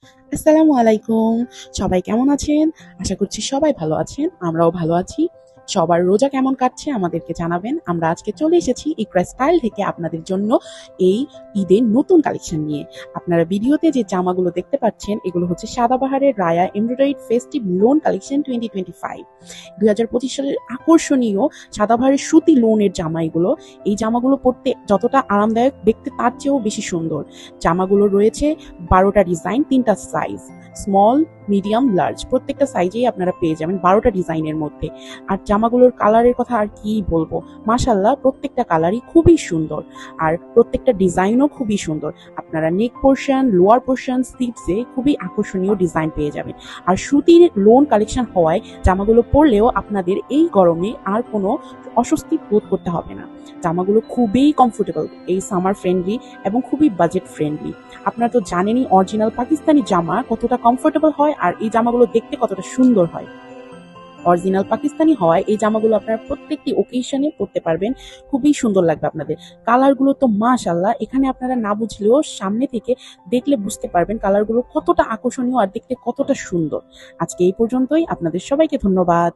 আসসালামু আলাইকুম। সবাই কেমন আছেন? আশা করছি সবাই ভালো আছেন। আমরাও ভালো আছি। সবার রোজা কেমন কাটছে আমাদেরকে জানাবেন। আমরা আজকে চলে এসেছি ইকরা স্টাইল থেকে আপনাদের জন্য এই ঈদের নতুন কালেকশন নিয়ে। আপনারা ভিডিওতে যে জামাগুলো দেখতে পাচ্ছেন এগুলো হচ্ছে সাদাবাহারের Raya embroidered festive loan collection 2025। 2025 সালের আকর্ষণীয় সাদাবাহারের সুতি লোনের জামা এগুলো। এই জামাগুলো পরতে যতটা আরামদায়ক দেখতে তার চেয়েও বেশি সুন্দর। জামাগুলো রয়েছে 12টা ডিজাইন, 3টা সাইজ, স্মল, মিডিয়াম, লার্জ। প্রত্যেকটা সাইজেই আপনারা পেয়ে যাবেন 12টা ডিজাইনের মধ্যে। আর জামাগুলোর কালারের কথা আর কি বলবো, মাশাল্লাহ প্রত্যেকটা কালারই খুবই সুন্দর আর প্রত্যেকটা ডিজাইনও খুবই সুন্দর। আপনারা নেক পোর্শন, লোয়ার পোর্শন, স্লিভসে খুবই আকর্ষণীয় ডিজাইন পেয়ে যাবেন। আর সুতির লোন কালেকশন হওয়ায় জামাগুলো পরলেও আপনাদের এই গরমে আর কোনো অস্বস্তি বোধ করতে হবে না। জামাগুলো খুবই কমফোর্টেবল, এই সামার ফ্রেন্ডলি এবং খুবই বাজেট ফ্রেন্ডলি। আপনারা তো জানেনই অরিজিনাল পাকিস্তানি জামা কতটা কমফোর্টেবল হয় আর এই জামাগুলো দেখতে কতটা সুন্দর হয়। অরিজিনাল পাকিস্তানি হওয়ায় এই জামাগুলো আপনারা প্রত্যেকটি ওকেশনে পরতে পারবেন, খুবই সুন্দর লাগবে আপনাদের। কালারগুলো তো মাশাল্লাহ, এখানে আপনারা না বুঝলেও সামনে থেকে দেখলে বুঝতে পারবেন কালারগুলো কতটা আকর্ষণীয় আর দেখতে কতটা সুন্দর। আজকে এই পর্যন্তই, আপনাদের সবাইকে ধন্যবাদ।